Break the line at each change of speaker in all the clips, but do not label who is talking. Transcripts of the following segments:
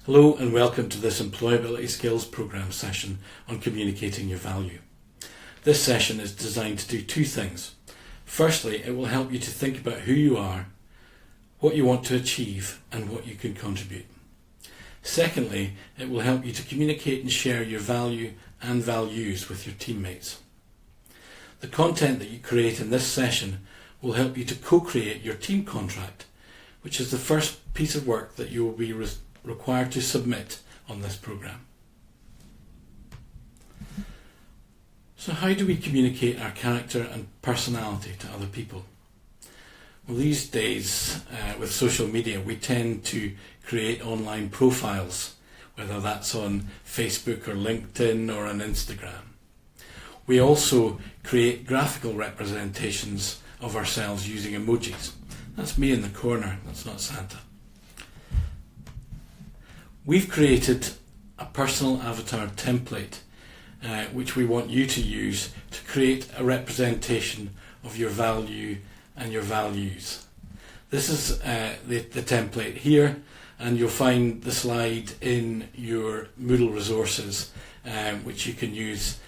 Hello and welcome to this Employability Skills Programme session on communicating your value. This session is designed to do two things. Firstly, it will help you to think about who you are, what you want to achieve and what you can contribute. Secondly, it will help you to communicate and share your value and values with your teammates. The content that you create in this session will help you to co-create your team contract, which is the first piece of work that you will be required to submit on this programme. So how do we communicate our character and personality to other people? Well, these days with social media we tend to create online profiles, whether that's on Facebook or LinkedIn or on Instagram. We also create graphical representations of ourselves using emojis. That's me in the corner, that's not Santa. We've created a personal avatar template which we want you to use to create a representation of your value and your values. This is the template here, and you'll find the slide in your Moodle resources which you can use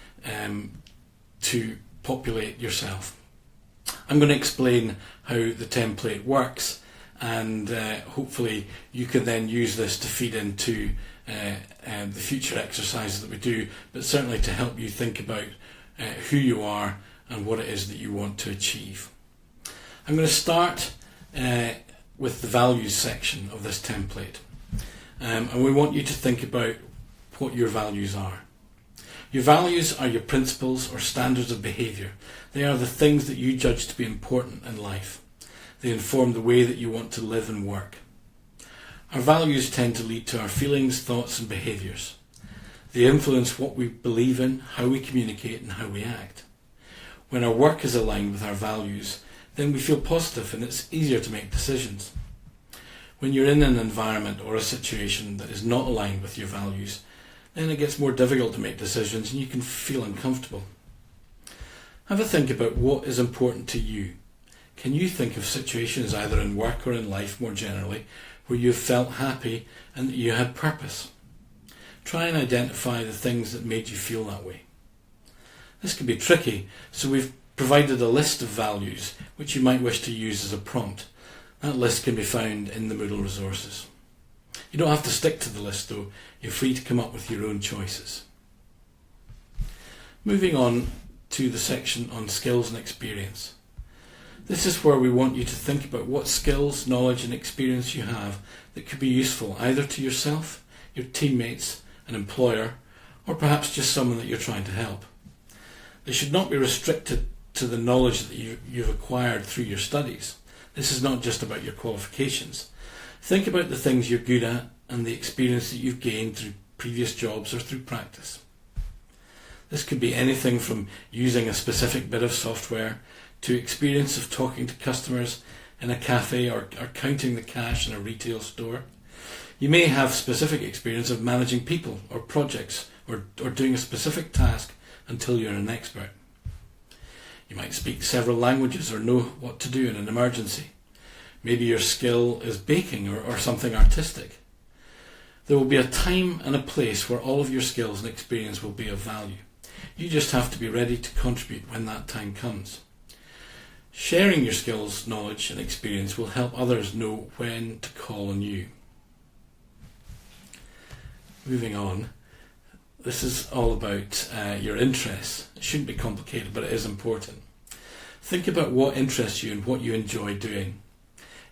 to populate yourself. I'm going to explain how the template works, and hopefully you can then use this to feed into the future exercises that we do, but certainly to help you think about who you are and what it is that you want to achieve. I'm going to start with the values section of this template, and we want you to think about what your values are. Your values are your principles or standards of behaviour. They are the things that you judge to be important in life. They inform the way that you want to live and work. Our values tend to lead to our feelings, thoughts and behaviours. They influence what we believe in, how we communicate and how we act. When our work is aligned with our values, then we feel positive and it's easier to make decisions. When you're in an environment or a situation that is not aligned with your values, then it gets more difficult to make decisions and you can feel uncomfortable. Have a think about what is important to you. Can you think of situations either in work or in life more generally where you've felt happy and that you had purpose? Try and identify the things that made you feel that way. This can be tricky, so we've provided a list of values which you might wish to use as a prompt. That list can be found in the Moodle resources. You don't have to stick to the list though, you're free to come up with your own choices. Moving on to the section on skills and experience. This is where we want you to think about what skills, knowledge and experience you have that could be useful either to yourself, your teammates, an employer, or perhaps just someone that you're trying to help. They should not be restricted to the knowledge that you've acquired through your studies. This is not just about your qualifications. Think about the things you're good at and the experience that you've gained through previous jobs or through practice. This could be anything from using a specific bit of software to experience of talking to customers in a cafe or counting the cash in a retail store. You may have specific experience of managing people or projects or doing a specific task until you're an expert. You might speak several languages or know what to do in an emergency. Maybe your skill is baking or something artistic. There will be a time and a place where all of your skills and experience will be of value. You just have to be ready to contribute when that time comes. Sharing your skills, knowledge and experience will help others know when to call on you. Moving on, this is all about your interests. It shouldn't be complicated, but it is important. Think about what interests you and what you enjoy doing.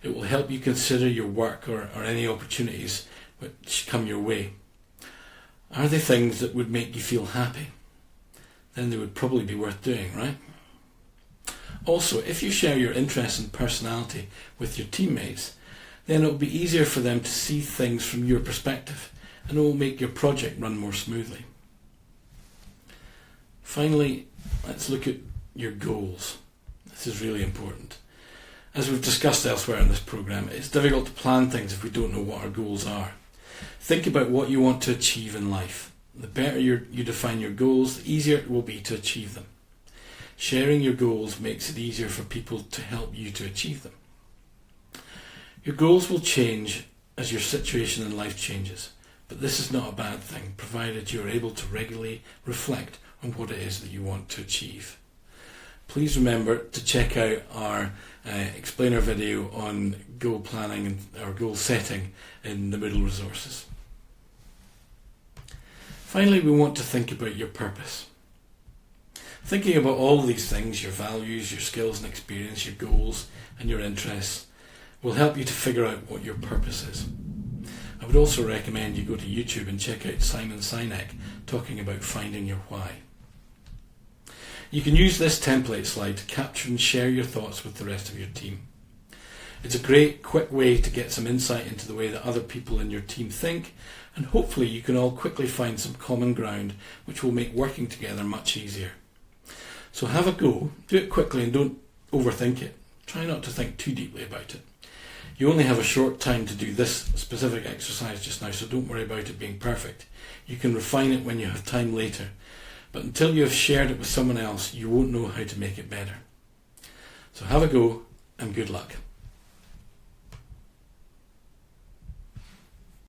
It will help you consider your work or any opportunities which come your way. Are they things that would make you feel happy? Then they would probably be worth doing, right? Also, if you share your interests and personality with your teammates, then it will be easier for them to see things from your perspective and it will make your project run more smoothly. Finally, let's look at your goals. This is really important. As we've discussed elsewhere in this programme, it's difficult to plan things if we don't know what our goals are. Think about what you want to achieve in life. The better you define your goals, the easier it will be to achieve them. Sharing your goals makes it easier for people to help you to achieve them. Your goals will change as your situation in life changes. but this is not a bad thing, provided you are able to regularly reflect on what it is that you want to achieve. Please remember to check out our explainer video on goal planning or goal setting in the Moodle resources. Finally, we want to think about your purpose. Thinking about all of these things, your values, your skills and experience, your goals and your interests, will help you to figure out what your purpose is. I would also recommend you go to YouTube and check out Simon Sinek talking about finding your why. You can use this template slide to capture and share your thoughts with the rest of your team. It's a great, quick way to get some insight into the way that other people in your team think, and hopefully you can all quickly find some common ground which will make working together much easier. So have a go, do it quickly and don't overthink it. Try not to think too deeply about it. You only have a short time to do this specific exercise just now, so don't worry about it being perfect. You can refine it when you have time later. But until you have shared it with someone else, you won't know how to make it better. So have a go and good luck.